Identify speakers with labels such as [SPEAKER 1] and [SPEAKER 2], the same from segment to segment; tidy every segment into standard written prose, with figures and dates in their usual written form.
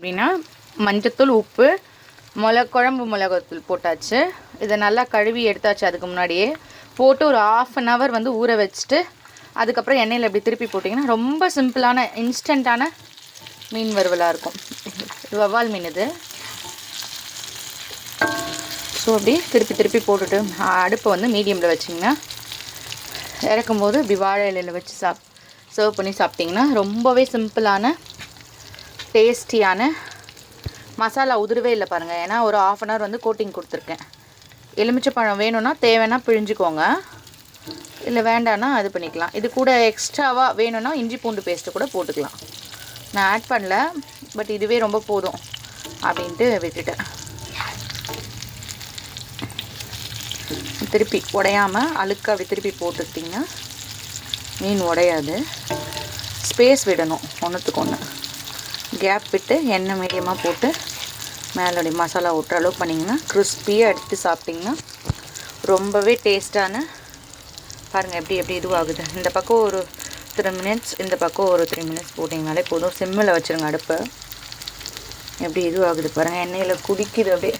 [SPEAKER 1] அப்படின்னா மஞ்சத்தூள், உப்பு, குழம்பு மிளகாத்தூள் போட்டாச்சு. இதை நல்லா கழுவி எடுத்தாச்சு. அதுக்கு முன்னாடியே போட்டு ஒரு 1/2 அன் ஹவர் வந்து ஊற வச்சுட்டு அதுக்கப்புறம் எண்ணெயில் இப்படி திருப்பி போட்டிங்கன்னா ரொம்ப சிம்பிளான இன்ஸ்டண்ட்டான மீன் வறுவலாக இருக்கும். வவ்வால் மீன் இது. ஸோ அப்படி திருப்பி போட்டுட்டு அடுப்பை வந்து மீடியமில் வச்சிங்கன்னா இறக்கும்போது இப்படி வாழை இலையில் வச்சு சர்வ் பண்ணி சாப்பிட்டிங்கன்னா ரொம்பவே சிம்பிளான டேஸ்டியான மசாலா உதிரவே இல்லை பாருங்கள். ஏன்னா ஒரு 1/2 அன் ஹவர் வந்து கோட்டிங் கொடுத்துருக்கேன். எலுமிச்சைப்பழம் வேணும்னா தேவைன்னா பிழிஞ்சிக்கோங்க, இல்லை வேண்டான்னா அது பண்ணிக்கலாம். இது கூட எக்ஸ்ட்ராவாக வேணும்னா இஞ்சி பூண்டு பேஸ்ட்டு கூட போட்டுக்கலாம். நான் ஆட் பண்ணல, பட் இதுவே ரொம்ப போதும் அப்படின்ட்டு விட்டுட்டேன். திருப்பி உடையாமல் அழுக்க அப்படி திருப்பி போட்டுக்கிட்டிங்கன்னா மீன் உடையாது. ஸ்பேஸ் விடணும், ஒன்றுத்துக்கு ஒன்று கேப் விட்டு எண்ணெய் மீடியமாக போட்டு மேலோடைய மசாலா ஊட்டுற அளவு பண்ணிங்கன்னா கிறிஸ்பியாக எடுத்து சாப்பிட்டிங்கன்னா ரொம்பவே டேஸ்ட்டான பாருங்கள் எப்படி இதுவாகுது. இந்த பக்கம் ஒரு 3 மினிட்ஸ், இந்த பக்கம் ஒரு 3 மினிட்ஸ் போட்டிங்கனாலே போதும். சிம்மில் வச்சுருங்க அடுப்பை. எப்படி இதுவாகுது பாருங்கள். எண்ணெயில் குடிக்குது, அப்படியே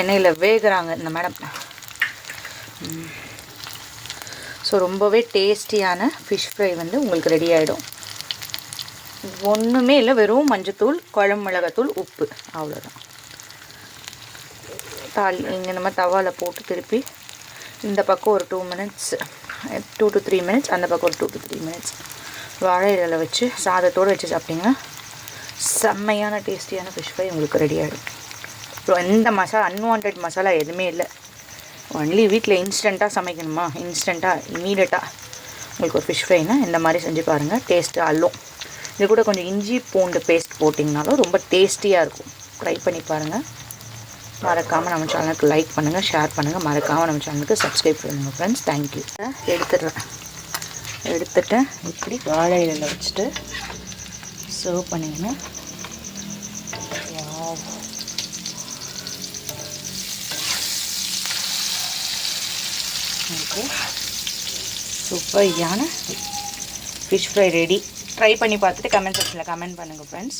[SPEAKER 1] எண்ணெயில் வேகுறாங்க இந்த மேடம். ஸோ ரொம்பவே டேஸ்டியான ஃபிஷ் ஃப்ரை வந்து உங்களுக்கு ரெடி ஆகிடும். ஒன்றுமே இல்லை, வெறும் மஞ்சத்தூள், குழம்பு மிளகாத்தூள், உப்பு, அவ்வளோதான். இங்கே நம்ம தவாவில் போட்டு திருப்பி இந்த பக்கம் ஒரு 2 மினிட்ஸ், 2 to 3 மினிட்ஸ், அந்த பக்கம் ஒரு 2 to 3 மினிட்ஸ் வாழை இலையில் வச்சு சாதத்தோடு வச்சு சாப்பிட்டிங்கன்னா செம்மையான டேஸ்டியான ஃபிஷ் ஃப்ரை உங்களுக்கு ரெடி ஆகிடும். அப்புறம் எந்த மசாலா அன்வான்ட் மசாலா எதுவுமே இல்லை. ஒன்லி வீட்டில் இன்ஸ்டண்ட்டாக சமைக்கணுமா, இன்ஸ்டண்ட்டாக இமீடியட்டாக உங்களுக்கு ஒரு ஃபிஷ் ஃப்ரைனா இந்த மாதிரி செஞ்சு பாருங்கள். டேஸ்ட்டு அல்லும். இது கூட கொஞ்சம் இஞ்சி பூண்டு பேஸ்ட் போட்டிங்கனாலும் ரொம்ப டேஸ்டியாக இருக்கும். ட்ரை பண்ணி பாருங்கள். மறக்காமல் நம்ம சேனலுக்கு லைக் பண்ணுங்கள், ஷேர் பண்ணுங்கள். மறக்காமல் நம்ம சேனலுக்கு சப்ஸ்கிரைப் பண்ணுங்கள் ஃப்ரெண்ட்ஸ். தேங்க்யூ. எடுத்துட்டு இப்படி வாழை இலையில் வச்சுட்டு சர்வ் பண்ணிங்கன்னா சூப்பரான ஃபிஷ் ஃப்ரை ரெடி. ட்ரை பண்ணி பார்த்துட்டு கமெண்ட் செக்ஷனில் கமெண்ட் பண்ணுங்கள் ஃப்ரெண்ட்ஸ்.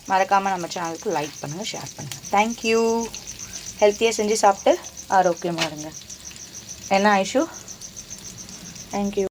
[SPEAKER 1] மறக்காமல் நம்ம சேனலுக்கு லைக் பண்ணுங்கள், ஷேர் பண்ணுங்கள். தேங்க்யூ. ஹெல்த்தியாக செஞ்சு சாப்பிட்டு ஆரோக்கியமாக இருங்க. என்ன ஐஷு? தேங்க்யூ.